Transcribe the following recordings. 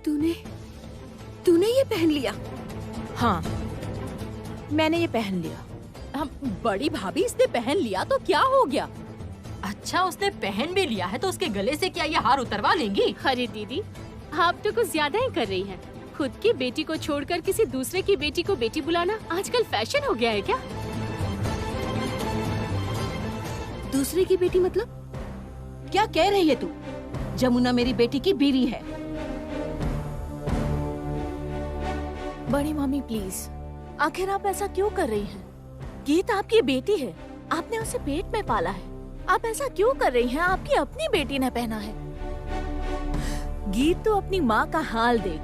तूने तूने ये पहन लिया? हाँ, मैंने ये पहन लिया। हम बड़ी भाभी इसने पहन लिया तो क्या हो गया? अच्छा, उसने पहन भी लिया है तो उसके गले से क्या ये हार उतरवा लेंगी? अरे दीदी, आप तो कुछ ज्यादा ही कर रही हैं। खुद की बेटी को छोड़कर किसी दूसरे की बेटी को बेटी बुलाना आजकल फैशन हो गया है क्या? दूसरे की बेटी मतलब? क्या कह रही है तू? जमुना मेरी बेटी की बीवी है। बड़ी मम्मी प्लीज, आखिर आप ऐसा क्यों कर रही हैं? गीत आपकी बेटी है, आपने उसे पेट में पाला है। आप ऐसा क्यों कर रही हैं? आपकी अपनी बेटी ने पहना है। गीत तो अपनी माँ का हाल देख।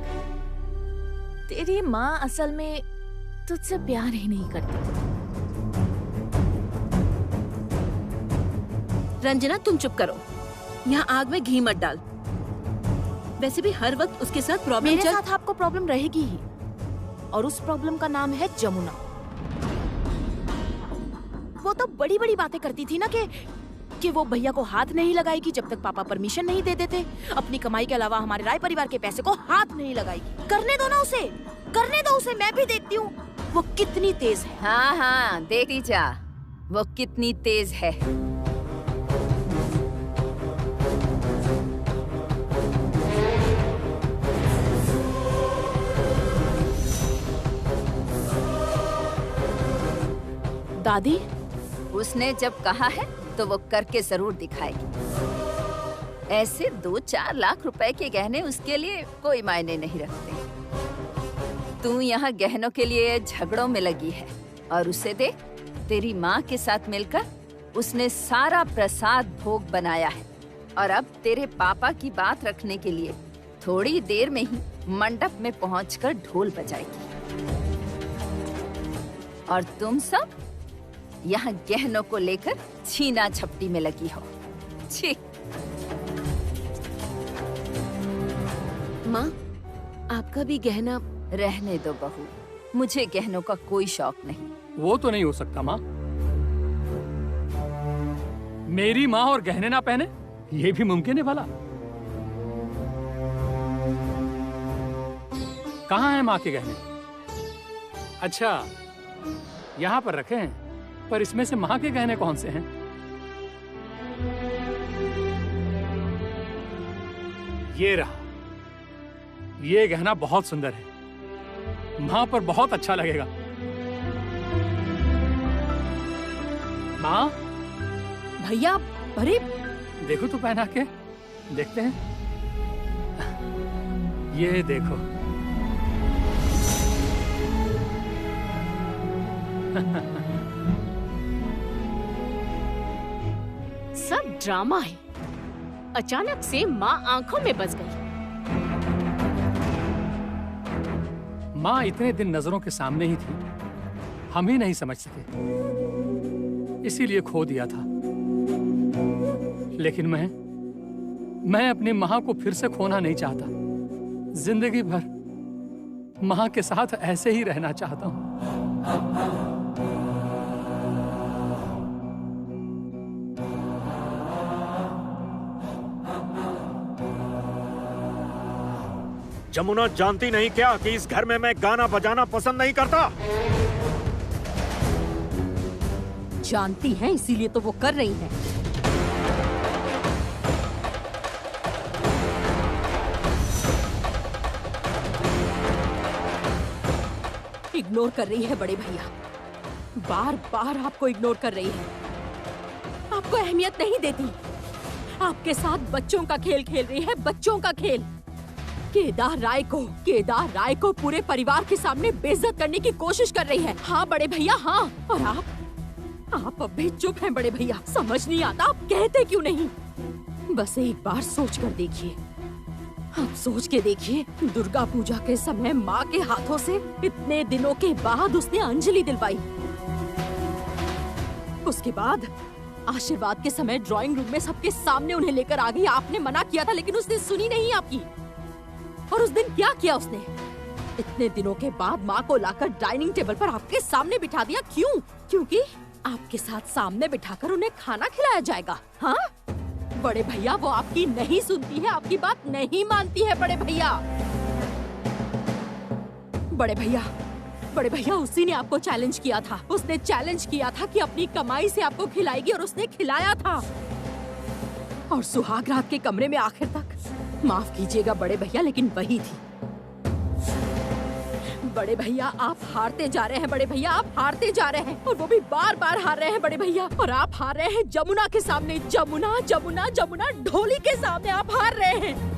तेरी माँ असल में तुझसे प्यार ही नहीं करती। रंजना, तुम चुप करो। यहाँ आग में घी मत डाल। वैसे भी हर वक्त उसके साथ प्रॉब्लम मेरे साथ आपको प्रॉब्लम रहेगी ही, और उस प्रॉब्लम का नाम है जमुना। वो तो बड़ी बड़ी बातें करती थी ना कि वो भैया को हाथ नहीं लगाएगी जब तक पापा परमिशन नहीं दे देते। अपनी कमाई के अलावा हमारे राय परिवार के पैसे को हाथ नहीं लगाएगी। करने दो ना उसे, करने दो उसे, मैं भी देखती हूँ वो कितनी तेज है। हाँ हाँ, देखती जा वो कितनी तेज है। दादी, उसने जब कहा है तो वो करके जरूर दिखाएगी। ऐसे 2-4 लाख रुपए के गहने उसके लिए कोई मायने नहीं रखते। तू यहाँ गहनों के लिए झगड़ों में लगी है, और उसे देख, तेरी माँ के साथ मिलकर उसने सारा प्रसाद भोग बनाया है, और अब तेरे पापा की बात रखने के लिए थोड़ी देर में ही मंडप में पहुंचकर ढोल बजाएगी। और तुम सब यहाँ गहनों को लेकर छीना झपटी में लगी हो। छी। माँ, आपका भी गहना? रहने दो बहू, मुझे गहनों का कोई शौक नहीं। वो तो नहीं हो सकता माँ। मेरी माँ और गहने ना पहने, ये भी मुमकिन है भला? कहाँ हैं माँ के गहने? अच्छा, यहाँ पर रखे हैं, पर इसमें से माँ के गहने कौन से हैं? ये रहा। ये गहना बहुत सुंदर है, माँ पर बहुत अच्छा लगेगा। माँ, भैया, अरे देखो तो पहना के, देखते हैं। ये देखो। सब ड्रामा है। अचानक से माँ आंखों में बस गई। माँ इतने दिन नजरों के सामने ही थी, हम ही नहीं समझ सके, इसीलिए खो दिया था। लेकिन मैं अपनी माँ को फिर से खोना नहीं चाहता। जिंदगी भर माँ के साथ ऐसे ही रहना चाहता हूँ। जमुना जानती नहीं क्या कि इस घर में मैं गाना बजाना पसंद नहीं करता? जानती हैं, इसीलिए तो वो कर रही हैं। इग्नोर कर रही है बड़े भैया, बार बार आपको इग्नोर कर रही है। आपको अहमियत नहीं देती। आपके साथ बच्चों का खेल खेल रही है, बच्चों का खेल। केदार राय को पूरे परिवार के सामने बेइज्जत करने की कोशिश कर रही है। हाँ बड़े भैया, हाँ। और आप अब भी चुप हैं बड़े भैया। समझ नहीं आता आप कहते क्यों नहीं। बस एक बार सोच कर देखिए, आप सोच के देखिए, दुर्गा पूजा के समय माँ के हाथों से इतने दिनों के बाद उसने अंजलि दिलवाई। उसके बाद आशीर्वाद के समय ड्राइंग रूम में सबके सामने उन्हें लेकर आ गई। आपने मना किया था लेकिन उसने सुनी नहीं आपकी। और उस दिन क्या किया उसने? इतने दिनों के बाद माँ को लाकर डाइनिंग टेबल पर आपके सामने बिठा दिया। क्यों? क्योंकि आपके साथ सामने बिठाकर उन्हें खाना खिलाया जाएगा। हाँ बड़े भैया, वो आपकी नहीं सुनती है, आपकी बात नहीं मानती है बड़े भैया। बड़े भैया उसी ने आपको चैलेंज किया था। उसने चैलेंज किया था कि अपनी कमाई से आपको खिलाएगी और उसने खिलाया था। और सुहाग रात के कमरे में आखिर तक, माफ कीजिएगा बड़े भैया, लेकिन वही थी। बड़े भैया आप हारते जा रहे हैं, बड़े भैया आप हारते जा रहे हैं, और वो भी बार बार हार रहे हैं बड़े भैया। और आप हार रहे हैं जमुना के सामने, जमुना जमुना जमुना ढोली के सामने आप हार रहे हैं।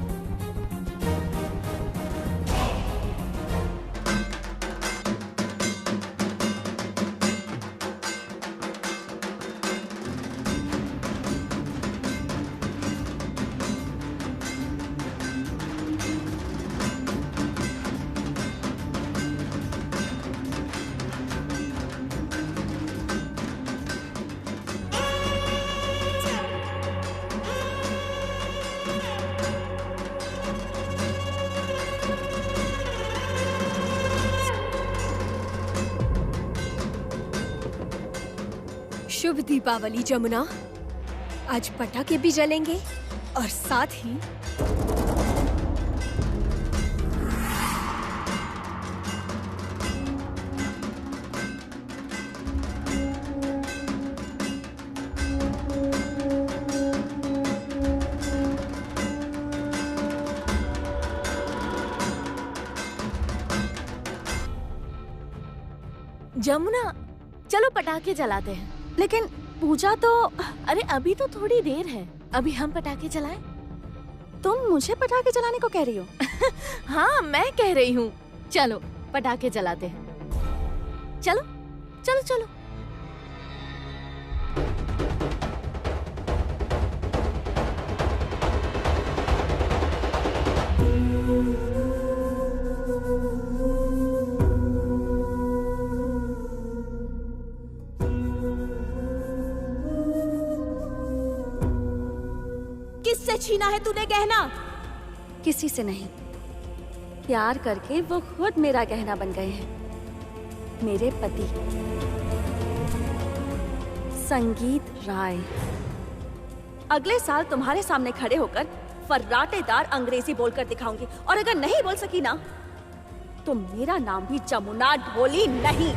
शुभ दीपावली जमुना। आज पटाखे भी जलेंगे और साथ ही जमुना, चलो पटाखे जलाते हैं। लेकिन पूजा तो। अरे अभी तो थोड़ी देर है, अभी हम पटाखे जलाएं। तुम मुझे पटाखे जलाने को कह रही हो? हाँ मैं कह रही हूँ, चलो पटाखे जलाते हैं। चलो चलो चलो। किससे छीना है तूने गहना? किसी से नहीं, प्यार करके वो खुद मेरा गहना बन गए हैं। मेरे पति संगीत राय। अगले साल तुम्हारे सामने खड़े होकर फर्राटेदार अंग्रेजी बोलकर दिखाऊंगी, और अगर नहीं बोल सकी ना तो मेरा नाम भी जमुना ढोली नहीं।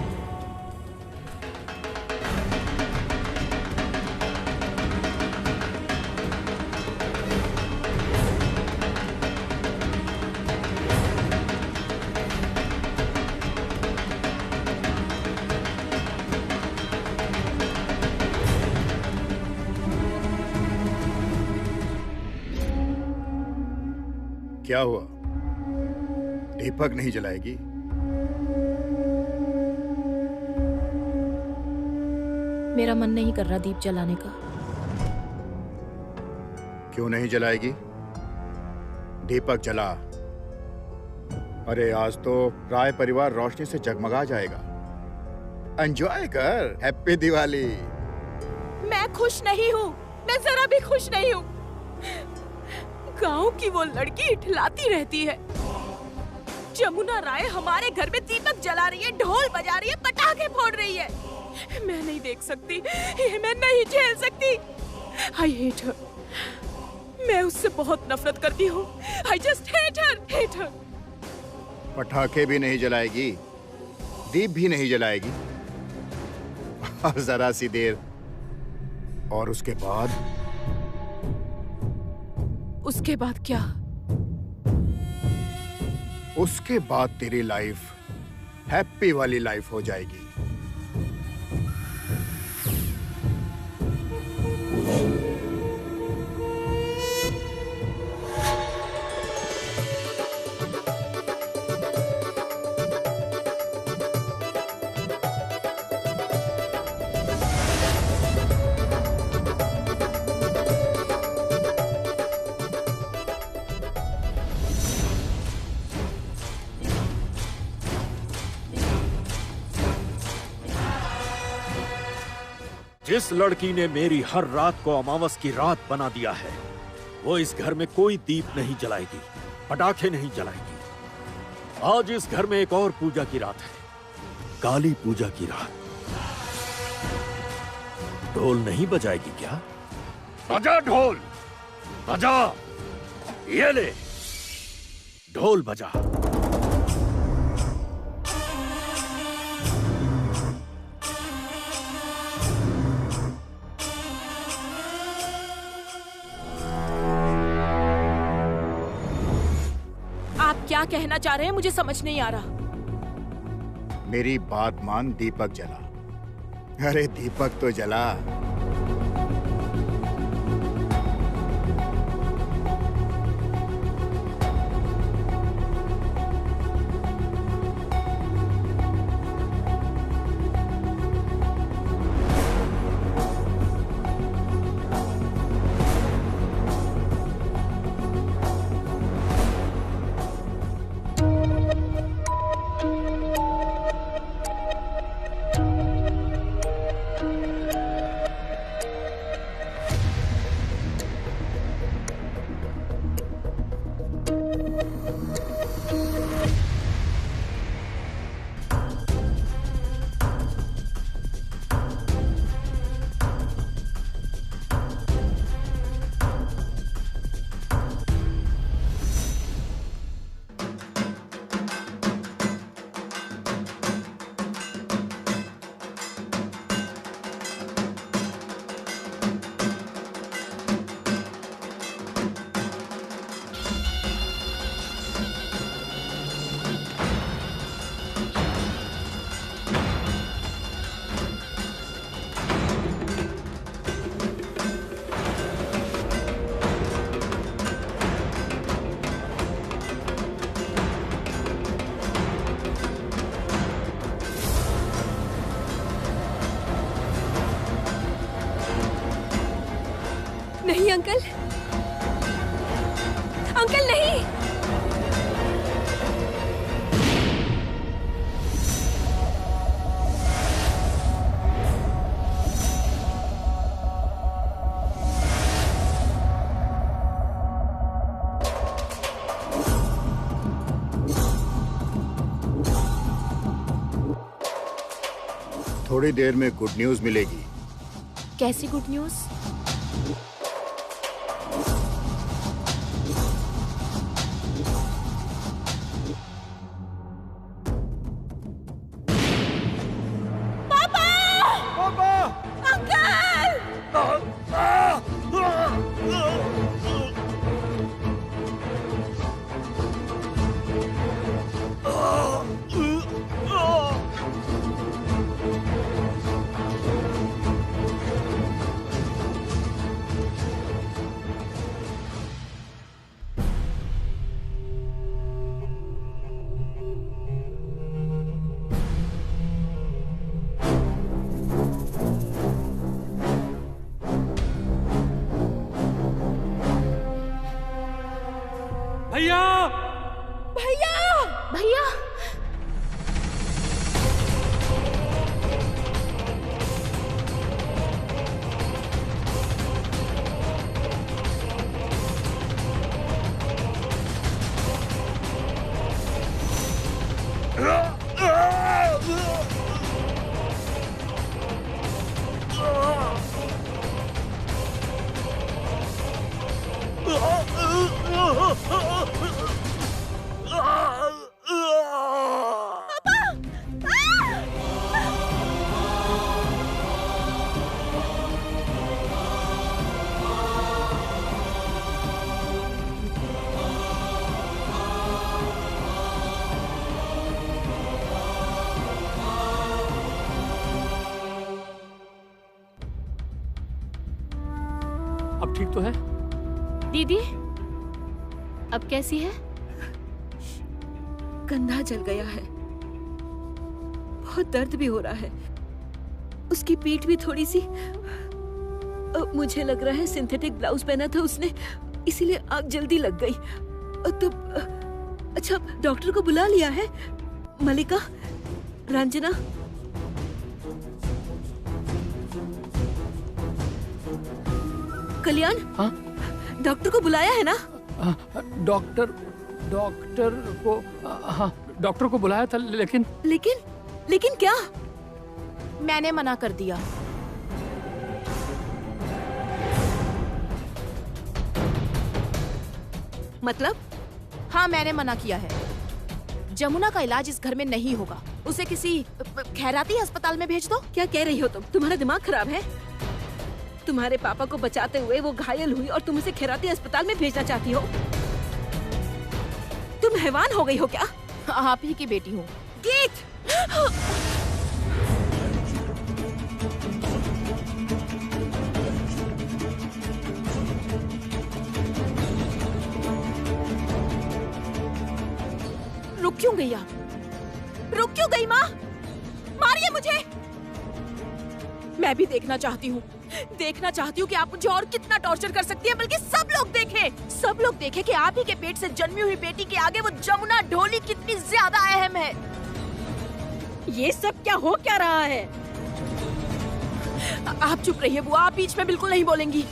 क्या हुआ? दीपक नहीं जलाएगी? मेरा मन नहीं कर रहा दीप जलाने का। क्यों नहीं जलाएगी? दीपक जला। अरे आज तो राय परिवार रोशनी से जगमगा जाएगा। एंजॉय कर। हैप्पी दिवाली। मैं खुश नहीं हूँ, मैं जरा भी खुश नहीं हूँ। गांव की वो लड़की इठलाती रहती है। जमुना राय हमारे घर में दीपक जला रही है, ढोल बजा रही है, पटाखे फोड़ रही है। मैं नहीं देख सकती, ये मैं नहीं झेल सकती। I hate her। मैं उससे बहुत नफरत करती हूँ। I just hate her, hate her। पटाखे भी नहीं जलाएगी, दीप भी नहीं जलाएगी। और जरा सी देर और उसके बाद? उसके बाद क्या? उसके बाद तेरी लाइफ हैप्पी वाली लाइफ हो जाएगी। जिस लड़की ने मेरी हर रात को अमावस की रात बना दिया है, वो इस घर में कोई दीप नहीं जलाएगी, पटाखे नहीं जलाएगी। आज इस घर में एक और पूजा की रात है, काली पूजा की रात। ढोल नहीं बजाएगी क्या? बजा ढोल, बजा। ये ले, ढोल बजा। आप क्या कहना चाह रहे हैं मुझे समझ नहीं आ रहा। मेरी बात मान, दीपक जला। अरे दीपक तो जला। नहीं अंकल, अंकल नहीं। थोड़ी देर में गुड न्यूज मिलेगी। कैसी गुड न्यूज? भैया, भैया! भैया अब ठीक तो है? दीदी अब कैसी है? कंधा जल गया है, बहुत दर्द भी हो रहा है, उसकी पीठ भी थोड़ी सी। मुझे लग रहा है सिंथेटिक ब्लाउज पहना था उसने, इसीलिए आग जल्दी लग गई। तो अच्छा डॉक्टर को बुला लिया है? मलिका, रंजना, कल्याण, हाँ? डॉक्टर को बुलाया है ना? डॉक्टर को, हाँ डॉक्टर को बुलाया था, लेकिन लेकिन क्या? मैंने मना कर दिया। मतलब? हाँ मैंने मना किया है। जमुना का इलाज इस घर में नहीं होगा, उसे किसी खैराती अस्पताल में भेज दो। क्या कह रही हो तुम? तुम्हारा दिमाग खराब है? तुम्हारे पापा को बचाते हुए वो घायल हुई और तुम उसे खैराती अस्पताल में भेजना चाहती हो? तुम हैवान हो गई हो क्या? आप ही की बेटी हूँ। गीत! रुक क्यों गई आप? रुक क्यों गई माँ? मारिए मुझे! मैं भी देखना चाहती हूँ कि आप मुझे और कितना टॉर्चर कर सकती हैं, बल्कि सब लोग देखें कि आप ही के पेट से जन्मी हुई बेटी के आगे वो जमुना ढोली कितनी ज्यादा अहम है। ये सब क्या हो क्या रहा है? आप चुप रहिए बुआ, आप बीच में बिल्कुल नहीं बोलेंगी।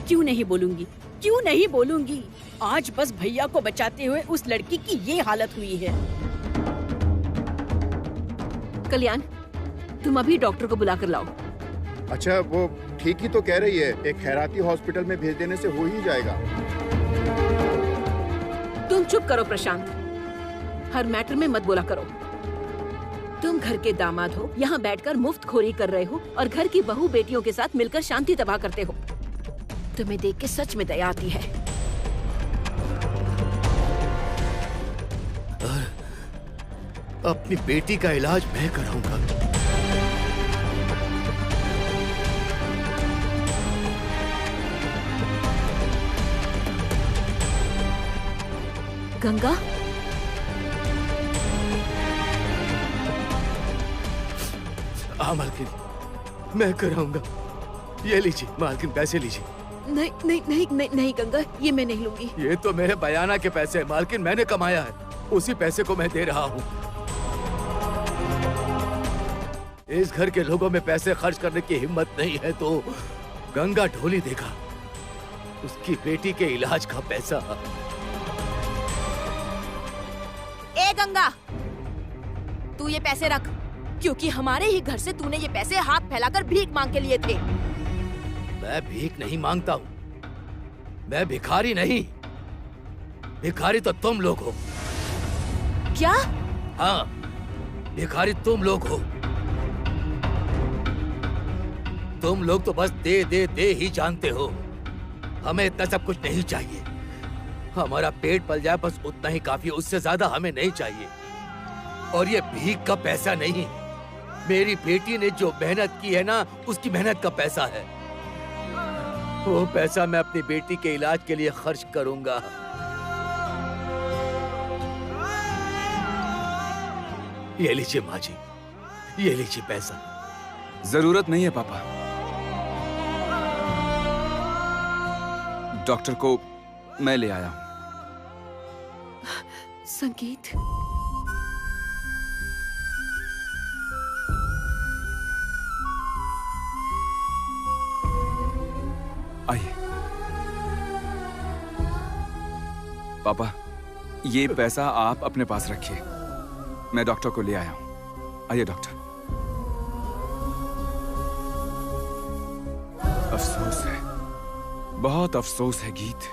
क्यों नहीं बोलूंगी? आज बस भैया को बचाते हुए उस लड़की की ये हालत हुई है। कल्याण, तुम अभी डॉक्टर को बुला कर लाओ। अच्छा, वो ठीक ही तो कह रही है, एक खैराती हॉस्पिटल में भेज देने से हो ही जाएगा। तुम चुप करो प्रशांत, हर मैटर में मत बोला करो। तुम घर के दामाद हो, यहाँ बैठकर मुफ्त खोरी कर रहे हो और घर की बहू बेटियों के साथ मिलकर शांति तबाह करते हो। तुम्हें देख के सच में दया आती है। अपनी बेटी का इलाज मैं कराऊंगा। गंगा, मालकिन, मैं कराऊंगा। ये लीजिए मालकिन, पैसे लीजिए। नहीं गंगा, ये मैं नहीं लूंगी। ये तो मेरे बयाना के पैसे हैं मालकिन, मैंने कमाया है, उसी पैसे को मैं दे रहा हूँ। इस घर के लोगों में पैसे खर्च करने की हिम्मत नहीं है तो गंगा ढोली देगा, उसकी बेटी के इलाज का पैसा। ए गंगा, तू ये पैसे रख, क्योंकि हमारे ही घर से तूने ये पैसे हाथ फैलाकर भीख मांग के लिए थे। मैं भीख नहीं मांगता हूँ, मैं भिखारी नहीं, भिखारी तो तुम लोग हो। क्या? हाँ, भिखारी तुम लोग हो। तुम लोग तो बस दे दे दे ही जानते हो। हमें इतना सब कुछ नहीं चाहिए, हमारा पेट पल जाए बस उतना ही काफी, उससे ज्यादा हमें नहीं चाहिए। और ये भीख का पैसा नहीं, मेरी बेटी ने जो मेहनत की है ना, उसकी मेहनत का पैसा है। वो पैसा मैं अपनी बेटी के इलाज के लिए खर्च करूंगा। ये लीजिए माँ जी, ये लीजिए पैसा। जरूरत नहीं है पापा, डॉक्टर को मैं ले आया हूं। संगीत, आइए पापा, ये पैसा आप अपने पास रखिए, मैं डॉक्टर को ले आया हूं। आइए डॉक्टर। अफसोस है, बहुत अफसोस है गीत,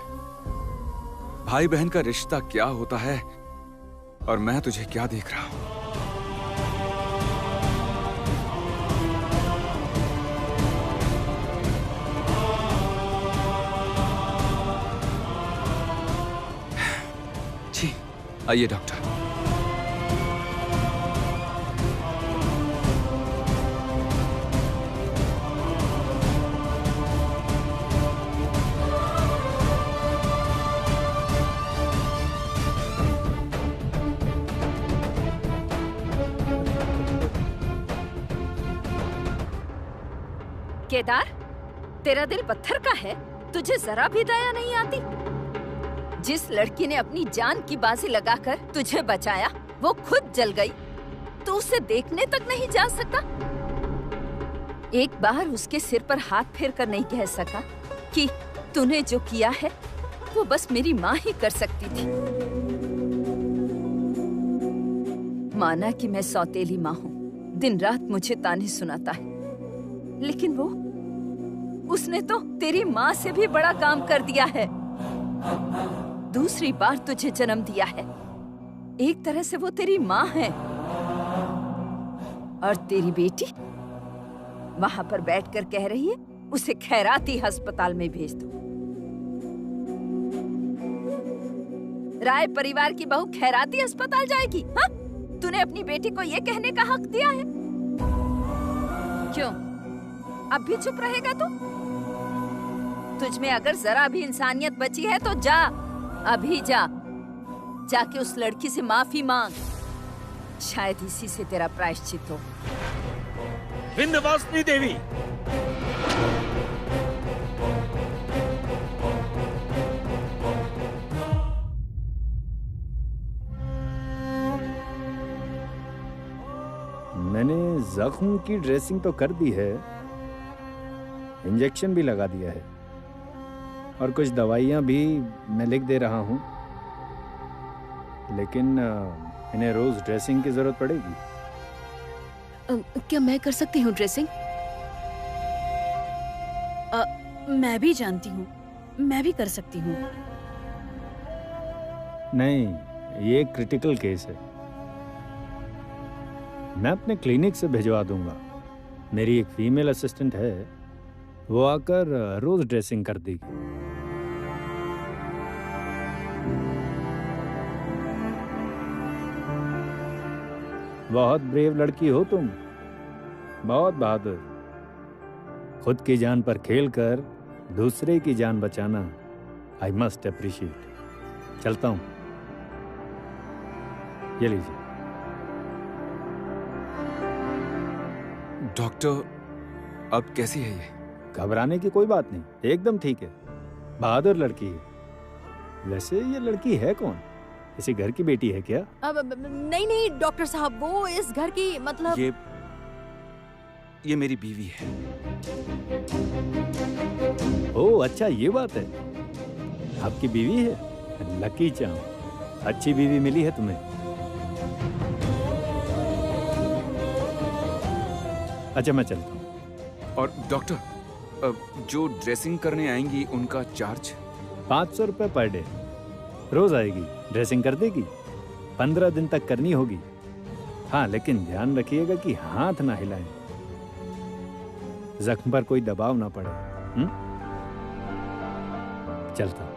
भाई बहन का रिश्ता क्या होता है और मैं तुझे क्या देख रहा हूं। जी, आइए डॉक्टर। केदार, तेरा दिल पत्थर का है, तुझे जरा भी दया नहीं आती। जिस लड़की ने अपनी जान की बाजी लगाकर तुझे बचाया, वो खुद जल गई, तो उसे देखने तक नहीं जा सका। एक बार उसके सिर पर हाथ फेर कर नहीं कह सका कि तूने जो किया है वो बस मेरी माँ ही कर सकती थी। माना कि मैं सौतेली माँ हूँ, दिन रात मुझे ताने सुनाता है, लेकिन उसने तो तेरी माँ से भी बड़ा काम कर दिया है। दूसरी बार तुझे जन्म दिया है, एक तरह से वो तेरी माँ है। और तेरी बेटी वहां पर बैठकर कह रही है उसे खैराती अस्पताल में भेज दो। राय परिवार की बहू खैराती अस्पताल जाएगी? हाँ? तूने अपनी बेटी को ये कहने का हक दिया है? क्यों? अब भी चुप रहेगा तू? तुझ में अगर जरा भी इंसानियत बची है तो जा, अभी जा, जाके उस लड़की से माफी मांग। शायद इसी से तेरा प्रायश्चित हो। विंध्यवासिनी देवी, मैंने जख्म की ड्रेसिंग तो कर दी है, इंजेक्शन भी लगा दिया है और कुछ दवाइयाँ भी मैं लिख दे रहा हूँ, लेकिन इन्हें रोज ड्रेसिंग की जरूरत पड़ेगी। क्या मैं कर सकती हूँ ड्रेसिंग? मैं भी जानती हूँ, मैं भी कर सकती हूँ। नहीं, ये एक क्रिटिकल केस है। मैं अपने क्लिनिक से भिजवा दूंगा। मेरी एक फीमेल असिस्टेंट है, वो आकर रोज ड्रेसिंग कर देगी। बहुत ब्रेव लड़की हो तुम, बहुत बहादुर। खुद की जान पर खेलकर दूसरे की जान बचाना आई मस्ट अप्रिशिएट। चलता हूं, ये लीजिए। डॉक्टर, अब कैसी है ये? घबराने की कोई बात नहीं, एकदम ठीक है। बहादुर लड़की है। वैसे ये लड़की है कौन? इसी घर की बेटी है क्या? अब नहीं नहीं डॉक्टर साहब, वो इस घर की मतलब ये मेरी बीवी है। ओह अच्छा, ये बात है। आपकी बीवी है? लकी चाम, अच्छी बीवी मिली है तुम्हें। अच्छा, मैं चलता हूँ। और डॉक्टर, जो ड्रेसिंग करने आएंगी उनका चार्ज? 500 रुपए पर डे। रोज आएगी, ड्रेसिंग कर देगी। 15 दिन तक करनी होगी। हाँ, लेकिन ध्यान रखिएगा कि हाथ ना हिलाएं, जख्म पर कोई दबाव ना पड़े। चलता हूं।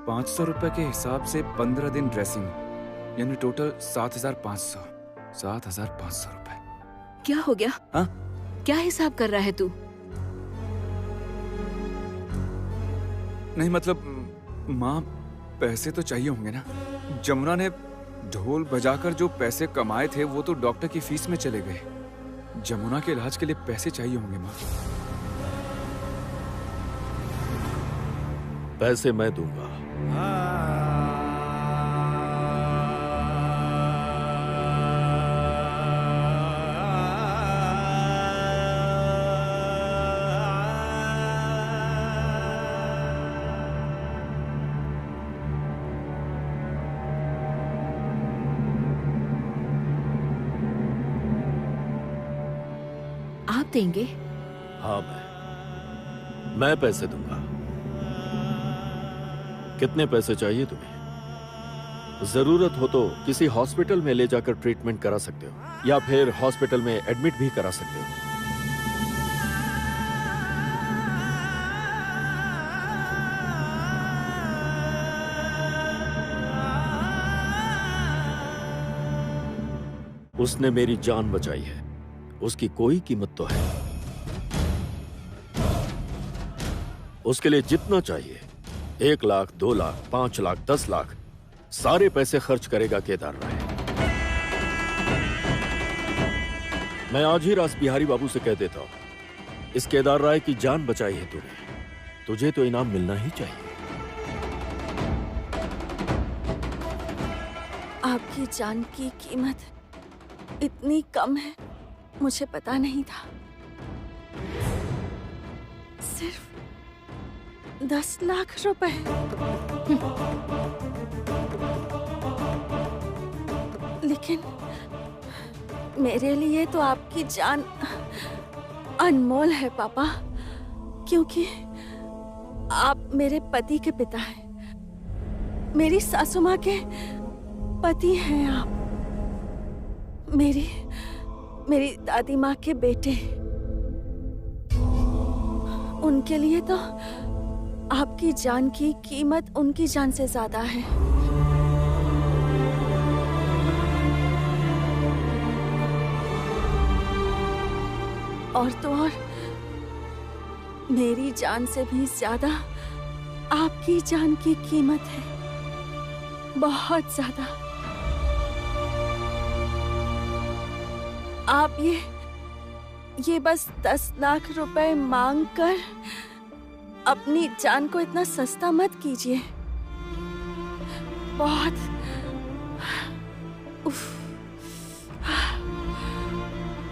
₹500 के हिसाब से 15 दिन ड्रेसिंग, यानी टोटल 7,500 रुपए। क्या हो गया? हाँ? क्या हिसाब कर रहा है तू? नहीं मतलब, माँ, पैसे तो चाहिए होंगे ना। जमुना ने ढोल बजाकर जो पैसे कमाए थे वो तो डॉक्टर की फीस में चले गए। जमुना के इलाज के लिए पैसे चाहिए होंगे माँ। पैसे मैं दूंगा। आप देंगे? हाँ, मैं पैसे दूंगा। कितने पैसे चाहिए तुम्हें? जरूरत हो तो किसी हॉस्पिटल में ले जाकर ट्रीटमेंट करा सकते हो, या फिर हॉस्पिटल में एडमिट भी करा सकते हो। उसने मेरी जान बचाई है, उसकी कोई कीमत तो है। उसके लिए जितना चाहिए, 1 लाख, 2 लाख, 5 लाख, 10 लाख, सारे पैसे खर्च करेगा केदार राय। मैं आज ही रास बिहारी बाबू से कह देता हूं, इस केदार राय की जान बचाई है तूने, तुझे तो इनाम मिलना ही चाहिए। आपकी जान की कीमत इतनी कम है, मुझे पता नहीं था। सिर्फ 10 लाख रुपए। लेकिन मेरे लिए तो आपकी जान अनमोल है पापा, क्योंकि आप मेरे पति के पिता हैं, मेरी सासू माँ के पति हैं आप। मेरी दादी माँ के बेटे, उनके लिए तो आपकी जान की कीमत उनकी जान से ज्यादा है। और तो और मेरी जान से भी ज्यादा आपकी जान की कीमत है, बहुत ज्यादा। आप ये बस 10 लाख रुपए मांग कर अपनी जान को इतना सस्ता मत कीजिए।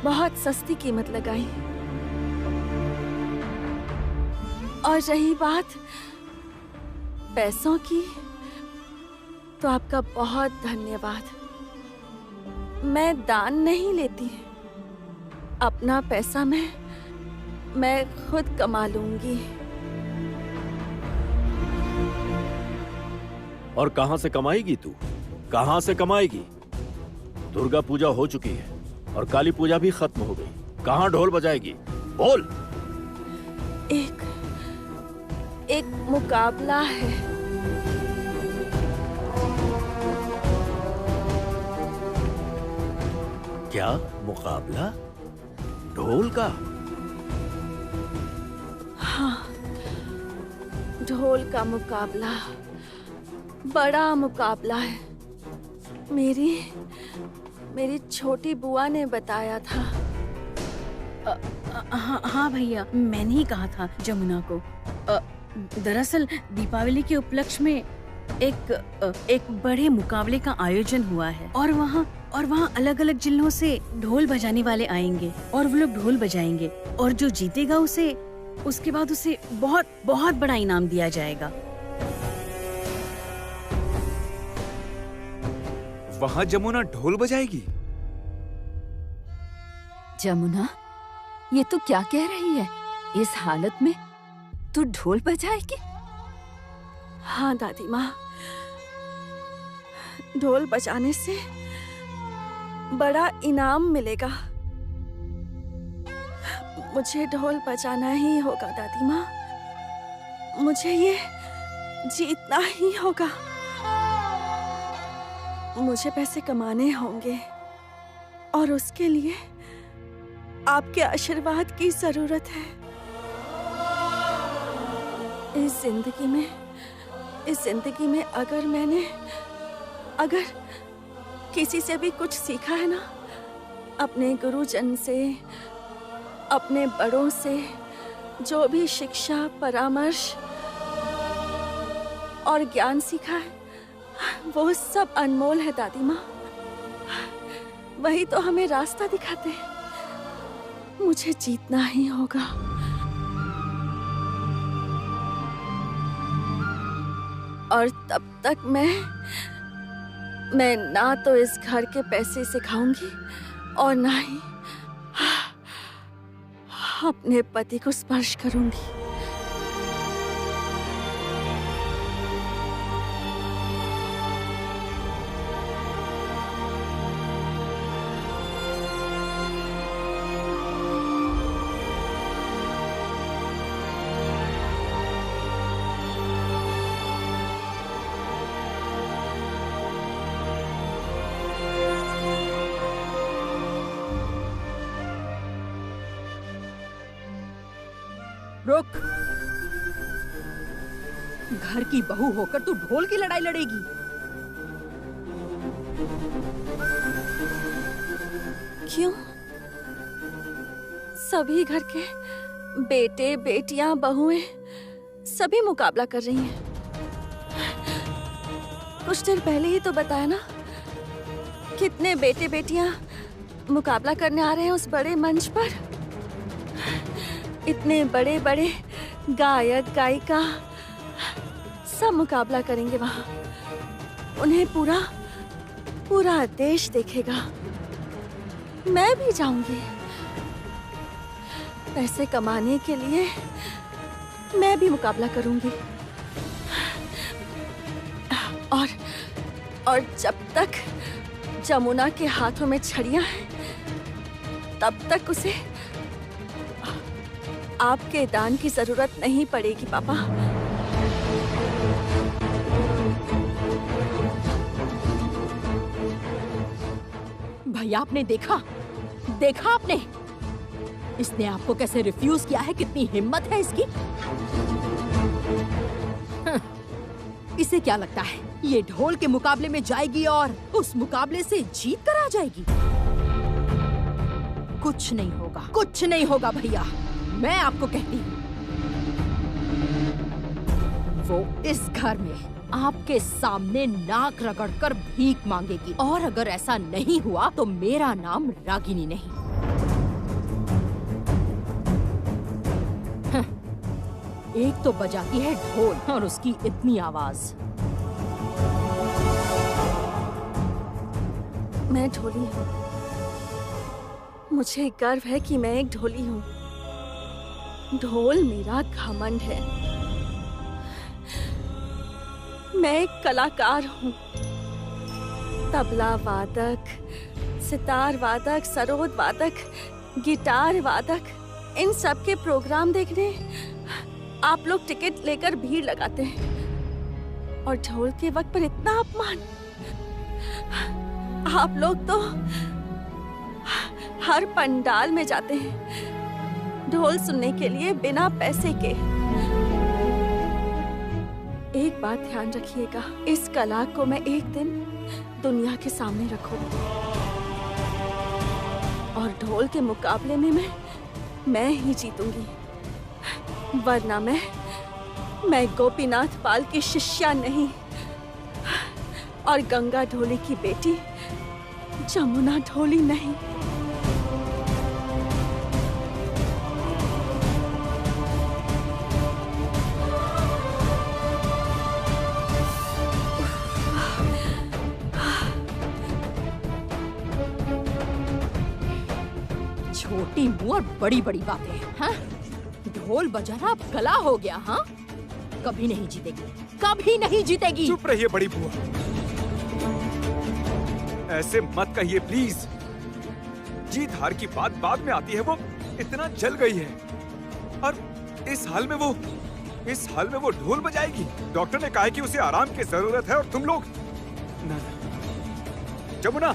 बहुत सस्ती कीमत लगाई। और रही बात पैसों की, तो आपका बहुत धन्यवाद। मैं दान नहीं लेती, अपना पैसा मैं खुद कमा लूंगी। और कहां से कमाएगी तू? कहां से कमाएगी? दुर्गा पूजा हो चुकी है और काली पूजा भी खत्म हो गई। कहां ढोल बजाएगी? बोल। एक मुकाबला है। क्या मुकाबला? ढोल का? हाँ, ढोल का मुकाबला, बड़ा मुकाबला है। मेरी छोटी बुआ ने बताया था। हाँ भैया, मैंने ही कहा था जमुना को। दरअसल दीपावली के उपलक्ष्य में एक बड़े मुकाबले का आयोजन हुआ है और वहाँ अलग अलग जिलों से ढोल बजाने वाले आएंगे और वो लोग ढोल बजाएंगे और जो जीतेगा उसके बाद उसे बहुत बहुत बड़ा इनाम दिया जाएगा। वहाँ जमुना ढोल बजाएगी? जमुना, ये तू क्या कह रही है? इस हालत में तू ढोल बजाएगी? हाँ दादी माँ, ढोल बजाने से बड़ा इनाम मिलेगा। मुझे ढोल बजाना ही होगा दादी माँ, मुझे ये जीतना ही होगा। मुझे पैसे कमाने होंगे और उसके लिए आपके आशीर्वाद की जरूरत है। इस जिंदगी में अगर किसी से भी कुछ सीखा है ना, अपने गुरुजन से, अपने बड़ों से जो भी शिक्षा, परामर्श और ज्ञान सीखा है, वो सब अनमोल है दादी माँ। वही तो हमें रास्ता दिखाते हैं। मुझे जीतना ही होगा। और तब तक मैं ना तो इस घर के पैसे से खाऊंगी और ना ही अपने पति को स्पर्श करूंगी। रुक। घर की बहू होकर तू ढोल की लड़ाई लड़ेगी? क्यों? सभी घर के बेटे, बेटियां, बहुएं सभी मुकाबला कर रही हैं। कुछ देर पहले ही तो बताया ना, कितने बेटे बेटियां मुकाबला करने आ रहे हैं उस बड़े मंच पर। इतने बड़े बड़े गायक, गायिका सब मुकाबला करेंगे वहां। उन्हें पूरा देश देखेगा। मैं भी जाऊंगी। पैसे कमाने के लिए मैं भी मुकाबला करूंगी। और जब तक जमुना के हाथों में छड़ियां हैं, तब तक उसे आपके दान की जरूरत नहीं पड़ेगी पापा। भैया आपने देखा आपने इसने आपको कैसे रिफ्यूज किया है, कितनी हिम्मत है इसकी। इसे क्या लगता है ये ढोल के मुकाबले में जाएगी और उस मुकाबले से जीत कर आ जाएगी? कुछ नहीं होगा भैया, मैं आपको कहती हूँ वो इस घर में आपके सामने नाक रगड़कर भीख मांगेगी, और अगर ऐसा नहीं हुआ तो मेरा नाम रागिनी नहीं। एक तो बजाती है ढोल और उसकी इतनी आवाज। मैं ढोली हूँ, मुझे गर्व है कि मैं एक ढोली हूँ। ढोल मेरा घमंड है। मैं एक कलाकार हूँ। तबला वादक, सितार वादक, सरोद वादक, गिटार वादक, इन सब के प्रोग्राम देखने आप लोग टिकट लेकर भीड़ लगाते हैं, और ढोल के वक्त पर इतना अपमान। आप लोग तो हर पंडाल में जाते हैं ढोल सुनने के लिए बिना पैसे के। एक बात ध्यान रखिएगा, इस कला को मैं एक दिन दुनिया के सामने रखूंगी, और ढोल के मुकाबले में मैं ही जीतूंगी, वरना मैं गोपीनाथ पाल की शिष्या नहीं, और गंगा ढोली की बेटी जमुना ढोली नहीं। छोटी मुंह और बड़ी बड़ी बातें, हाँ? ढोल बजाना अब कला हो गया, हाँ? कभी नहीं जीतेगी, कभी नहीं जीतेगी। चुप रहिए बड़ी बुआ, ऐसे मत कहिए प्लीज। जीत हार की बात बाद में आती है, वो इतना जल गई है, और इस हाल में वो ढोल बजाएगी। डॉक्टर ने कहा है कि उसे आराम की जरूरत है, और तुम लोग ना। जमुना,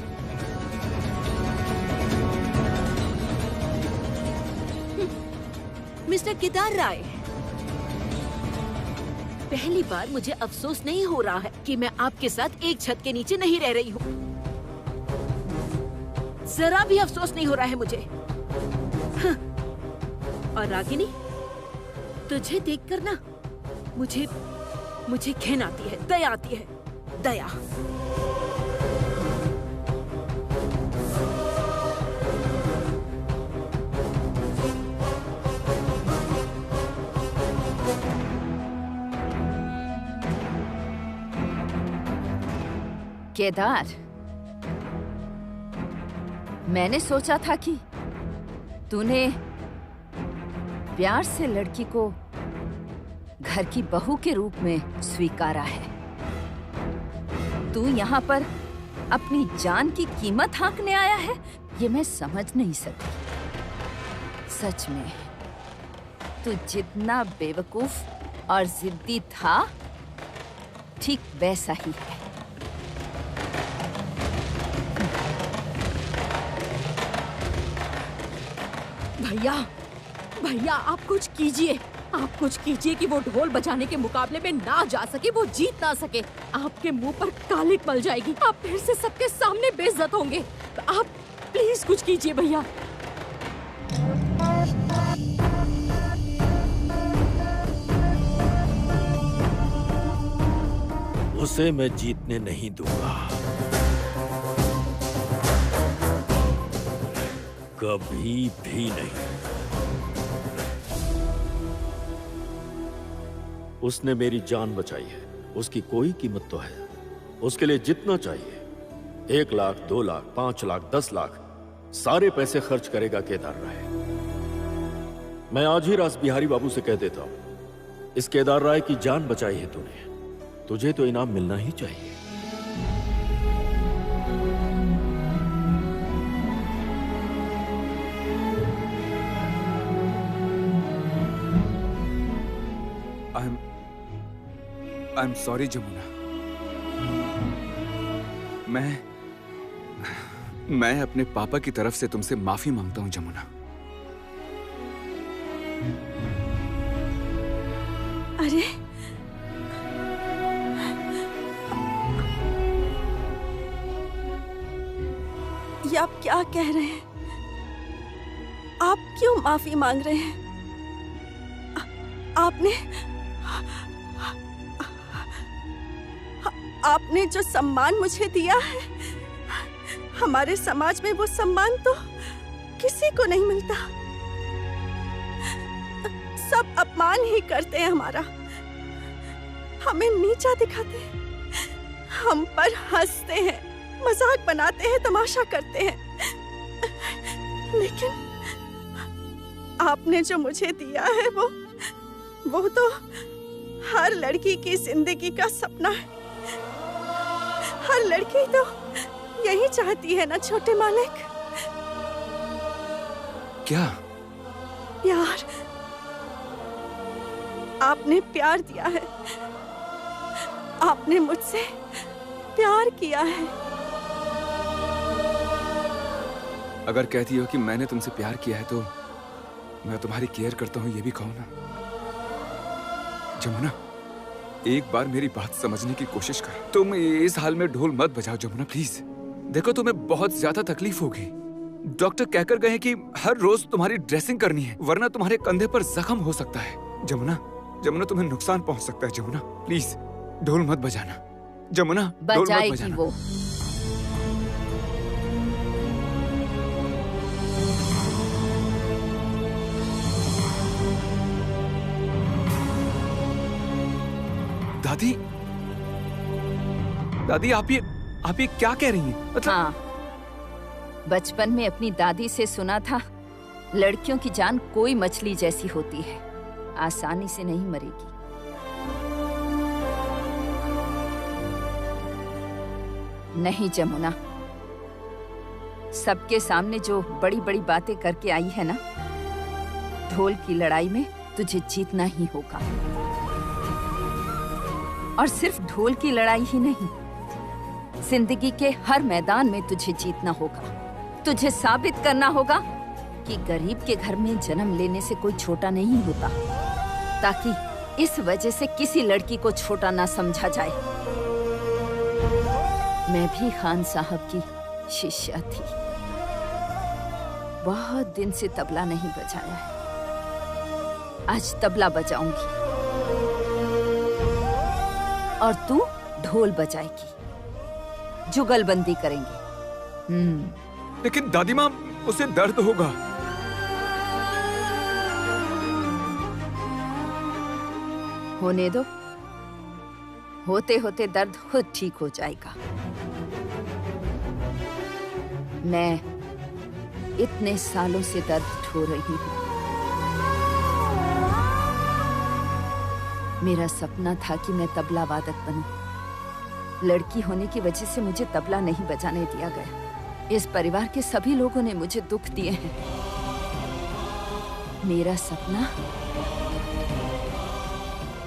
मिस्टर केदार राय, पहली बार मुझे अफसोस नहीं हो रहा है कि मैं आपके साथ एक छत के नीचे नहीं रह रही हूँ। जरा भी अफसोस नहीं हो रहा है मुझे। और रागिनी, तुझे देखकर ना मुझे घिन आती है, दया आती है, दया। केदार, मैंने सोचा था कि तूने प्यार से लड़की को घर की बहू के रूप में स्वीकारा है। तू यहाँ पर अपनी जान की कीमत हाँकने आया है, ये मैं समझ नहीं सकती। सच में तू जितना बेवकूफ और जिद्दी था, ठीक वैसा ही है। भैया आप कुछ कीजिए, कि वो ढोल बजाने के मुकाबले में ना जा सके, वो जीत ना सके। आपके मुंह पर कालिक मल जाएगी, आप फिर से सबके सामने बेइज्जत होंगे। आप प्लीज कुछ कीजिए भैया। उसे मैं जीतने नहीं दूंगा, कभी भी नहीं। उसने मेरी जान बचाई है, उसकी कोई कीमत तो है। उसके लिए जितना चाहिए, 1 लाख, 2 लाख, 5 लाख, 10 लाख, सारे पैसे खर्च करेगा केदार राय। मैं आज ही रास बिहारी बाबू से कह देता हूं, इस केदार राय की जान बचाई है तूने, तुझे तो इनाम मिलना ही चाहिए। I am sorry Jamuna. मैं अपने पापा की तरफ से तुमसे माफी मांगता हूँ जमुना। अरे ये आप क्या कह रहे हैं? आप क्यों माफी मांग रहे हैं? आपने जो सम्मान मुझे दिया है, हमारे समाज में वो सम्मान तो किसी को नहीं मिलता। सब अपमान ही करते हैं हमारा, हमें नीचा दिखाते हैं, हम पर हंसते हैं, मजाक बनाते हैं, तमाशा करते हैं। लेकिन आपने जो मुझे दिया है वो तो हर लड़की की जिंदगी का सपना है। हर लड़की तो यही चाहती है ना छोटे मालिक? क्या? प्यार। आपने प्यार दिया है, आपने मुझसे प्यार किया है। अगर कहती हो कि मैंने तुमसे प्यार किया है तो मैं तुम्हारी केयर करता हूँ, ये भी कहो ना। जमुना, एक बार मेरी बात समझने की कोशिश कर। तुम इस हाल में ढोल मत बजाओ जमुना, प्लीज। देखो तुम्हें बहुत ज्यादा तकलीफ होगी। डॉक्टर कहकर गए हैं कि हर रोज तुम्हारी ड्रेसिंग करनी है, वरना तुम्हारे कंधे पर जख्म हो सकता है। जमुना, जमुना तुम्हें नुकसान पहुंच सकता है। जमुना प्लीज ढोल मत बजाना। जमुना ढोल मत बजाना। वो दादी, दादी आप ये क्या कह रही हैं? मतलब... हाँ, बचपन में अपनी दादी से सुना था, लड़कियों की जान कोई मछली जैसी होती है, आसानी से नहीं मरेगी। नहीं जमुना, सबके सामने जो बड़ी बड़ी बातें करके आई है ना, ढोल की लड़ाई में तुझे जीतना ही होगा। और सिर्फ ढोल की लड़ाई ही नहीं, जिंदगी के हर मैदान में तुझे जीतना होगा। तुझे साबित करना होगा कि गरीब के घर में जन्म लेने से कोई छोटा नहीं होता, ताकि इस वजह से किसी लड़की को छोटा ना समझा जाए। मैं भी खान साहब की शिष्या थी, बहुत दिन से तबला नहीं बजाया है, आज तबला बजाऊंगी और तू ढोल बजाएगी, जुगलबंदी करेंगे। लेकिन दादी माँ, उसे दर्द होगा। होने दो, होते होते दर्द खुद ठीक हो जाएगा। मैं इतने सालों से दर्द ढो रही हूँ। मेरा सपना था कि मैं तबला वादक बनूं। लड़की होने की वजह से मुझे तबला नहीं बजाने दिया गया। इस परिवार के सभी लोगों ने मुझे दुख दिए हैं। मेरा सपना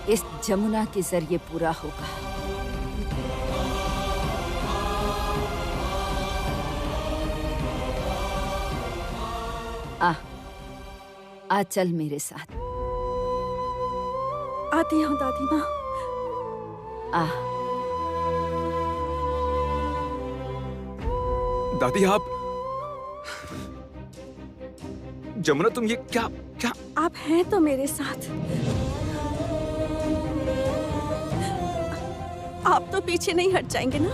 इस जमुना के जरिए पूरा होगा। आ चल मेरे साथ। आती हूँ दादी माँ। दादी आप, जमुना तुम ये क्या क्या? आप हैं तो मेरे साथ। आप तो पीछे नहीं हट जाएंगे ना?